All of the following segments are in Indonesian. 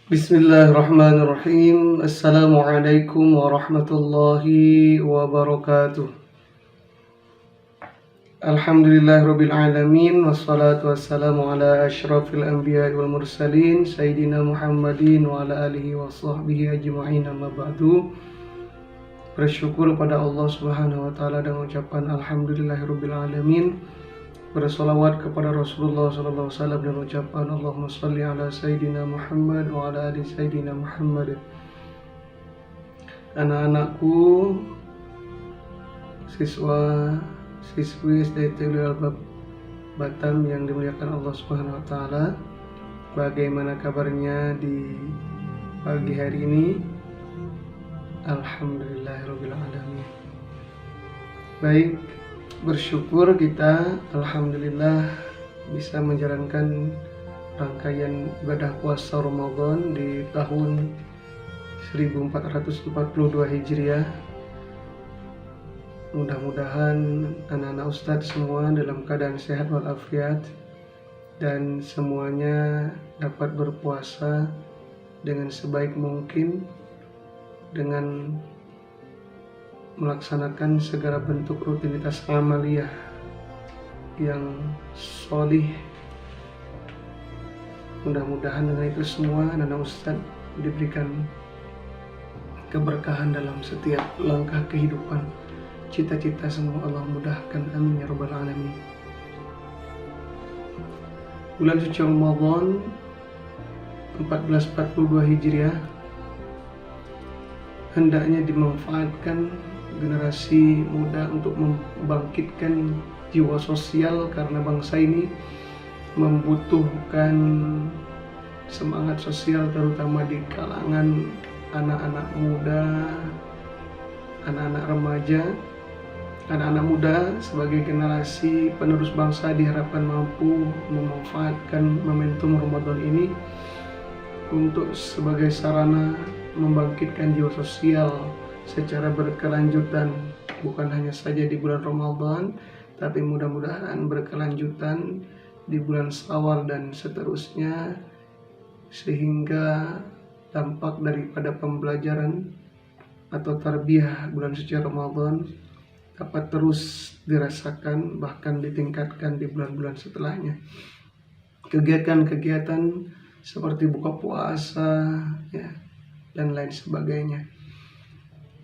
Bismillahirrahmanirrahim. Assalamualaikum warahmatullahi wabarakatuh. Alhamdulillahirabbil alamin wassalatu wassalamu ala asyrafil anbiya'i wal mursalin sayyidina Muhammadin wa ala alihi wa sahbihi ajma'in, amma ba'du. Bersyukur pada Allah Subhanahu wa taala dan ucapan alhamdulillahirabbil alamin. Bersolawat kepada Rasulullah sallallahu alaihi wasallam dan ucapan Allahumma shalli ala sayyidina Muhammad wa ala ali sayyidina Muhammad. Anak-anakku, siswa siswi SD Telual Albab Batam yang dimuliakan Allah Subhanahu wa taala, bagaimana kabarnya di pagi hari ini? Alhamdulillahirabbil alamin. Baik, bersyukur kita alhamdulillah bisa menjalankan rangkaian ibadah puasa Ramadan di tahun 1442 Hijriah. Mudah-mudahan anak-anak Ustadz semua dalam keadaan sehat walafiat dan semuanya dapat berpuasa dengan sebaik mungkin dengan melaksanakan segala bentuk rutinitas amaliyah yang sholih. Mudah-mudahan dengan itu semua anak-anak Ustadz diberikan keberkahan dalam setiap langkah kehidupan. Cita-cita semua Allah mudahkan, amin ya rabbal alamin. Bulan suci Ramadan 1442 Hijriah hendaknya dimanfaatkan generasi muda untuk membangkitkan jiwa sosial, karena bangsa ini membutuhkan semangat sosial terutama di kalangan anak-anak muda, anak-anak remaja. Anak-anak muda sebagai generasi penerus bangsa diharapkan mampu memanfaatkan momentum Ramadan ini untuk sebagai sarana membangkitkan jiwa sosial secara berkelanjutan, bukan hanya saja di bulan Ramadan, tapi mudah-mudahan berkelanjutan di bulan Syawal dan seterusnya, sehingga dampak daripada pembelajaran atau tarbiyah bulan suci Ramadan dapat terus dirasakan bahkan ditingkatkan di bulan-bulan setelahnya. Kegiatan-kegiatan seperti buka puasa ya, dan lain sebagainya.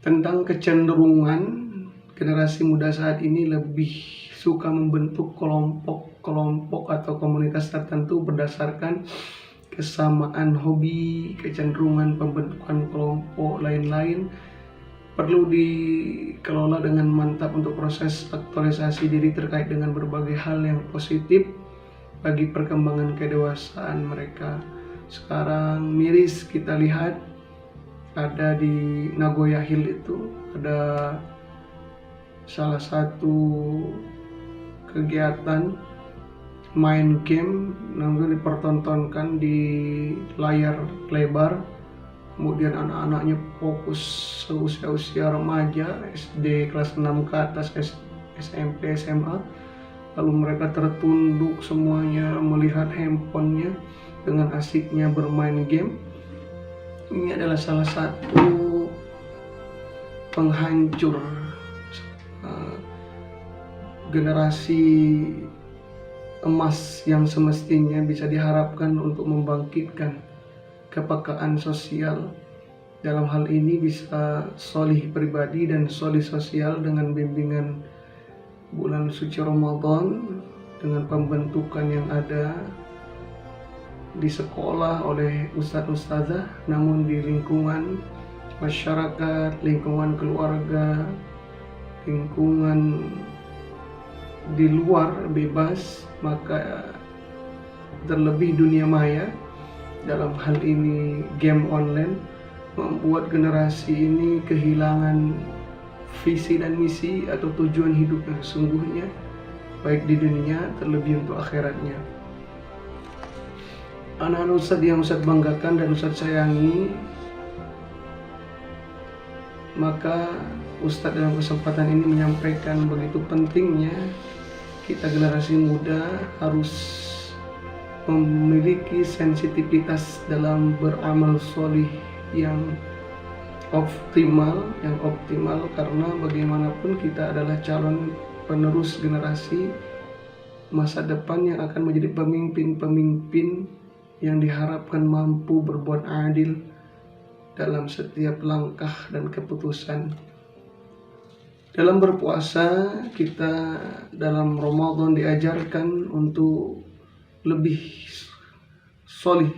Tentang kecenderungan generasi muda saat ini lebih suka membentuk kelompok-kelompok atau komunitas tertentu berdasarkan kesamaan hobi, kecenderungan pembentukan kelompok lain-lain. Perlu dikelola dengan mantap untuk proses aktualisasi diri terkait dengan berbagai hal yang positif bagi perkembangan kedewasaan mereka. Sekarang miris kita lihat ada di Nagoya Hill itu ada salah satu kegiatan main game yang dipertontonkan di layar lebar. Kemudian anak-anaknya fokus seusia remaja, SD kelas 6 ke atas, SMP, SMA. Lalu mereka tertunduk semuanya melihat handphonenya dengan asiknya bermain game. Ini adalah salah satu penghancur generasi emas yang semestinya bisa diharapkan untuk membangkitkan kepekaan sosial. Dalam hal ini bisa sholih pribadi dan sholih sosial dengan bimbingan bulan suci Ramadan, dengan pembentukan yang ada di sekolah oleh ustadz-ustadzah, namun di lingkungan masyarakat, lingkungan keluarga, lingkungan di luar bebas, maka terlebih dunia maya, dalam hal ini game online, membuat generasi ini kehilangan visi dan misi atau tujuan hidup yang sesungguhnya, baik di dunia terlebih untuk akhiratnya. Anak-anak Ustadz yang Ustadz banggakan dan Ustadz sayangi, maka Ustadz dalam kesempatan ini menyampaikan begitu pentingnya kita generasi muda harus memiliki sensitivitas dalam beramal solih yang optimal, karena bagaimanapun kita adalah calon penerus generasi masa depan yang akan menjadi pemimpin-pemimpin yang diharapkan mampu berbuat adil dalam setiap langkah dan keputusan. Dalam berpuasa, kita dalam Ramadan diajarkan untuk lebih solih,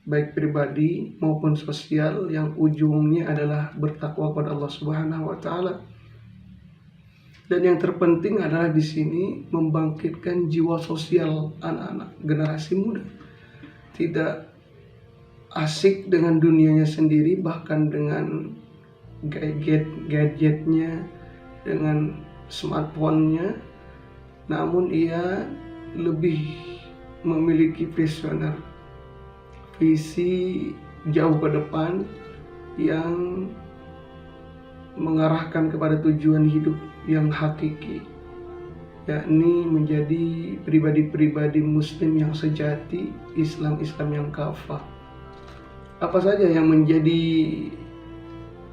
baik pribadi maupun sosial, yang ujungnya adalah bertakwa kepada Allah Subhanahu wa taala. Dan yang terpenting adalah di sini membangkitkan jiwa sosial anak-anak generasi muda. Tidak asik dengan dunianya sendiri, bahkan dengan gadgetnya, dengan smartphone-nya, namun ia lebih memiliki visi jauh ke depan yang mengarahkan kepada tujuan hidup yang hakiki, yakni menjadi pribadi-pribadi muslim yang sejati, Islam yang kafah. Apa saja yang menjadi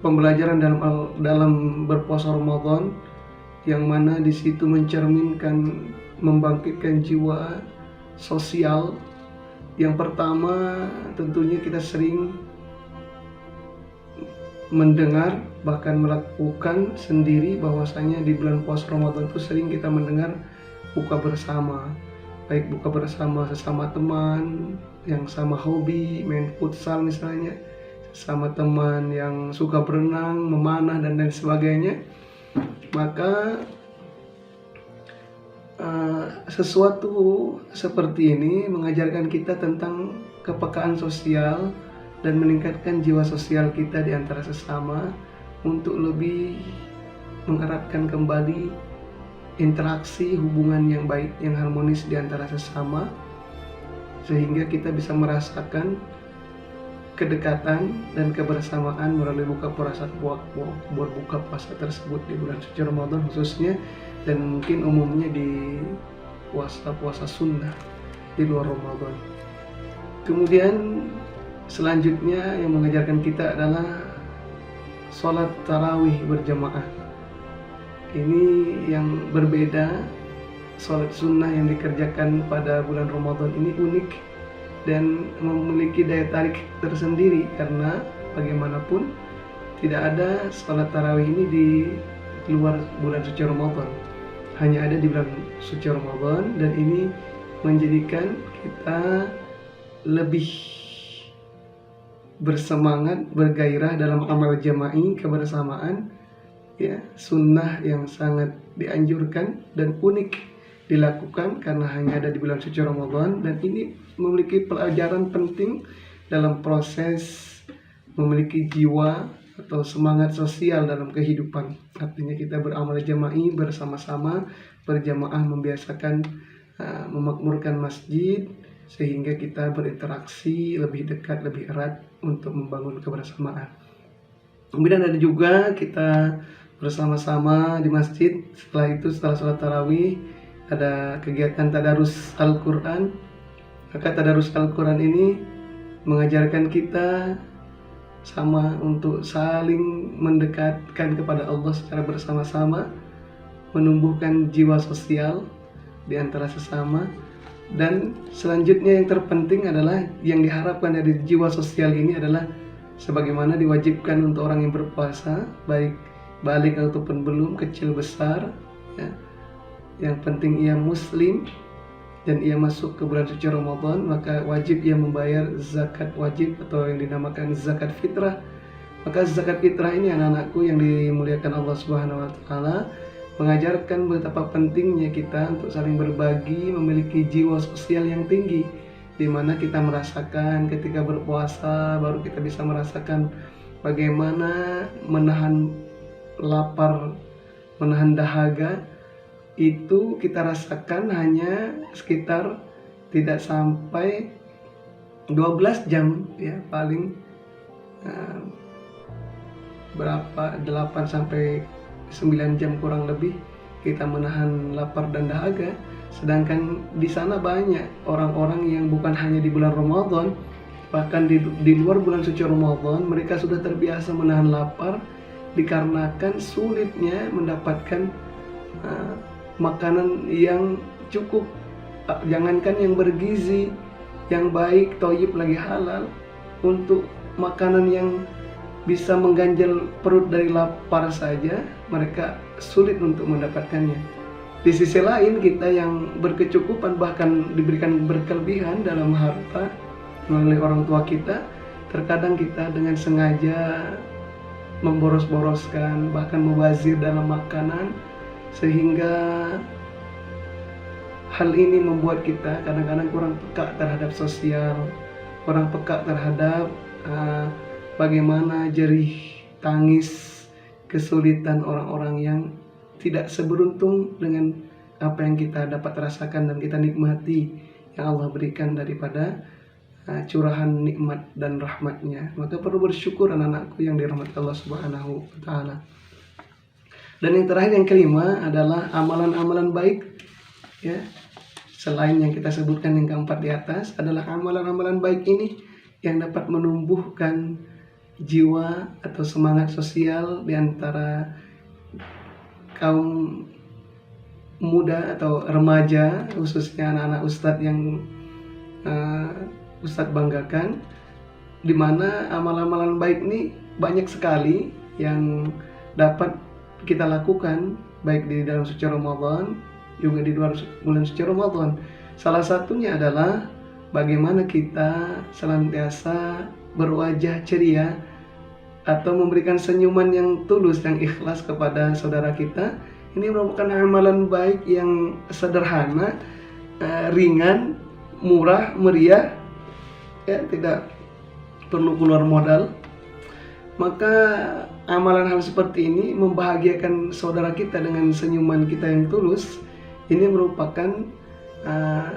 pembelajaran dalam berpuasa Ramadan, yang mana di situ mencerminkan, membangkitkan jiwa sosial. Yang pertama, tentunya kita sering mendengar, bahkan melakukan sendiri, bahwasanya di bulan puasa Ramadan itu sering kita mendengar buka bersama, baik buka bersama sesama teman yang sama hobi, main futsal misalnya, sama teman yang suka berenang, memanah, dan lain sebagainya. Maka sesuatu seperti ini mengajarkan kita tentang kepekaan sosial dan meningkatkan jiwa sosial kita di antara sesama untuk lebih mengeratkan kembali interaksi, hubungan yang baik, yang harmonis di antara sesama, sehingga kita bisa merasakan kedekatan dan kebersamaan melalui buka puasa tersebut di bulan suci Ramadan khususnya, dan mungkin umumnya di puasa sunnah di luar Ramadan. Kemudian selanjutnya yang mengajarkan kita adalah sholat tarawih berjamaah. Ini yang berbeda. Sholat sunnah yang dikerjakan pada bulan Ramadan ini unik dan memiliki daya tarik tersendiri, karena bagaimanapun tidak ada sholat tarawih ini di luar bulan suci Ramadan, hanya ada di bulan suci Ramadan. Dan ini menjadikan kita lebih bersemangat, bergairah dalam amal jama'i, kebersamaan, ya, sunnah yang sangat dianjurkan dan unik dilakukan karena hanya ada di bulan suci Ramadan. Dan ini memiliki pelajaran penting dalam proses memiliki jiwa atau semangat sosial dalam kehidupan. Artinya kita beramal jama'i bersama-sama, berjamaah, membiasakan memakmurkan masjid, sehingga kita berinteraksi lebih dekat, lebih erat untuk membangun kebersamaan. Kemudian ada juga kita bersama-sama di masjid. Setelah itu, setelah sholat tarawih, ada kegiatan tadarus Al-Quran. Maka tadarus Al-Quran ini mengajarkan kita sama untuk saling mendekatkan kepada Allah secara bersama-sama, menumbuhkan jiwa sosial di antara sesama. Dan selanjutnya yang terpenting adalah yang diharapkan dari jiwa sosial ini adalah sebagaimana diwajibkan untuk orang yang berpuasa, baik balik ataupun belum, kecil besar, ya. Yang penting ia muslim dan ia masuk ke bulan suci Ramadan, maka wajib ia membayar zakat wajib atau yang dinamakan zakat fitrah. Maka zakat fitrah ini, anak-anakku yang dimuliakan Allah Subhanahu wa taala, mengajarkan betapa pentingnya kita untuk saling berbagi, memiliki jiwa sosial yang tinggi, di mana kita merasakan ketika berpuasa baru kita bisa merasakan bagaimana menahan lapar, menahan dahaga. Itu kita rasakan hanya sekitar tidak sampai 12 jam, ya, paling berapa 8 sampai 9 jam kurang lebih kita menahan lapar dan dahaga. Sedangkan di sana banyak orang-orang yang bukan hanya di bulan Ramadan, bahkan di luar bulan suci Ramadan mereka sudah terbiasa menahan lapar dikarenakan sulitnya mendapatkan makanan yang cukup, jangankan yang bergizi, yang baik, thayyib, lagi halal, untuk makanan yang bisa mengganjal perut dari lapar saja mereka sulit untuk mendapatkannya. Di sisi lain, kita yang berkecukupan bahkan diberikan berkelebihan dalam harta melalui orang tua kita, terkadang kita dengan sengaja memboros-boroskan, bahkan mubazir dalam makanan, sehingga hal ini membuat kita kadang-kadang kurang peka terhadap sosial, kurang peka terhadap bagaimana jerih tangis kesulitan orang-orang yang tidak seberuntung dengan apa yang kita dapat rasakan dan kita nikmati yang Allah berikan daripada curahan nikmat dan rahmatnya. Maka perlu bersyukur anak-anakku yang dirahmati Allah Subhanahu wa Ta'ala. Dan yang terakhir, yang kelima adalah amalan-amalan baik, ya. Selain yang kita sebutkan yang keempat di atas, adalah amalan-amalan baik ini yang dapat menumbuhkan jiwa atau semangat sosial di antara kaum muda atau remaja, khususnya anak-anak ustadz yang ustadz banggakan, di mana amalan-amalan baik ini banyak sekali yang dapat kita lakukan baik di dalam suci Ramadan juga di luar bulan suci Ramadan. Salah satunya adalah bagaimana kita senantiasa berwajah ceria atau memberikan senyuman yang tulus, yang ikhlas kepada saudara kita. Ini merupakan amalan baik yang sederhana, ringan, murah, meriah, ya, tidak perlu keluar modal. Maka amalan hal seperti ini membahagiakan saudara kita dengan senyuman kita yang tulus. Ini merupakan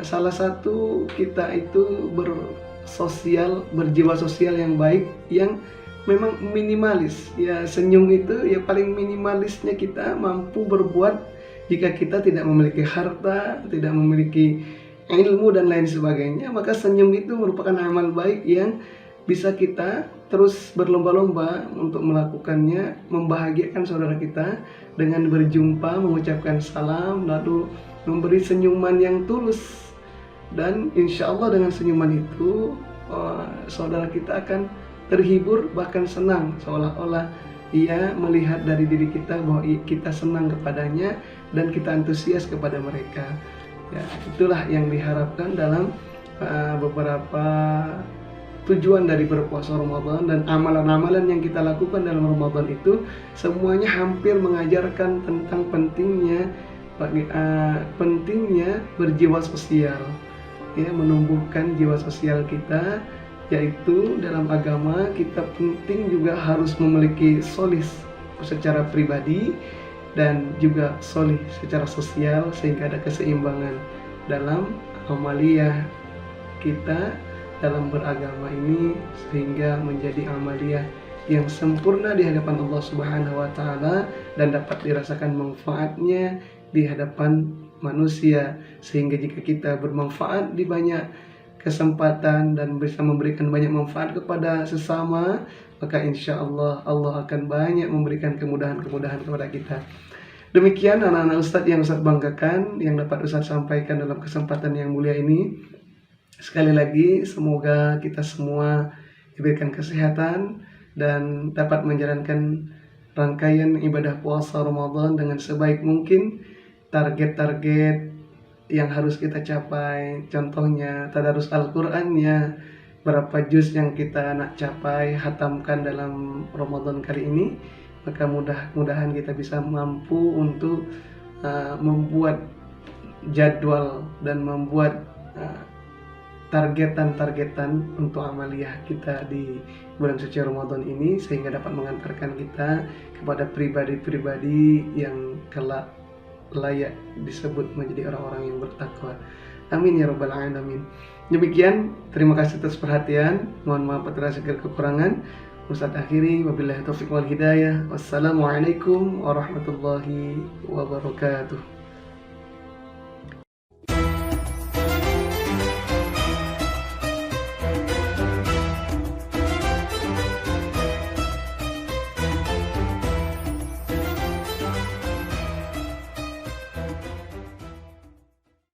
salah satu kita itu bersosial, berjiwa sosial yang baik, yang memang minimalis. Ya, senyum itu ya paling minimalisnya kita mampu berbuat jika kita tidak memiliki harta, tidak memiliki ilmu dan lain sebagainya. Maka senyum itu merupakan amal baik yang bisa kita terus berlomba-lomba untuk melakukannya, membahagiakan saudara kita dengan berjumpa, mengucapkan salam, lalu memberi senyuman yang tulus. Dan insya Allah dengan senyuman itu saudara kita akan terhibur, bahkan senang, seolah-olah ia melihat dari diri kita bahwa kita senang kepadanya dan kita antusias kepada mereka. Ya, itulah yang diharapkan dalam beberapa tujuan dari berpuasa Ramadan. Dan amalan-amalan yang kita lakukan dalam Ramadan itu semuanya hampir mengajarkan tentang pentingnya berjiwa sosial, ya, menumbuhkan jiwa sosial kita. Yaitu dalam agama kita penting juga harus memiliki solih secara pribadi dan juga solih secara sosial, sehingga ada keseimbangan dalam amaliyah kita dalam beragama ini, sehingga menjadi amaliyah yang sempurna di hadapan Allah Subhanahu wa Ta'ala dan dapat dirasakan manfaatnya di hadapan manusia. Sehingga jika kita bermanfaat di banyak kesempatan dan bisa memberikan banyak manfaat kepada sesama, maka insya Allah Allah akan banyak memberikan kemudahan-kemudahan kepada kita. Demikian anak-anak Ustadz yang Ustadz banggakan, yang dapat Ustadz sampaikan dalam kesempatan yang mulia ini. Sekali lagi semoga kita semua diberikan kesehatan dan dapat menjalankan rangkaian ibadah puasa Ramadan dengan sebaik mungkin. Target-target yang harus kita capai, contohnya tadarus Al-Qur'annya, berapa juz yang kita nak capai, hatamkan dalam Ramadan kali ini. Maka mudah-mudahan kita bisa mampu untuk membuat jadwal dan membuat targetan untuk amaliyah kita di bulan suci Ramadan ini, sehingga dapat mengantarkan kita kepada pribadi-pribadi yang kelak layak disebut menjadi orang-orang yang bertakwa. Amin ya rabbal alamin. Demikian, terima kasih atas perhatian. Mohon maaf atas segala kekurangan. Ustadz akhiri, wabillahi taufiq wal hidayah. Wassalamualaikum warahmatullahi wabarakatuh.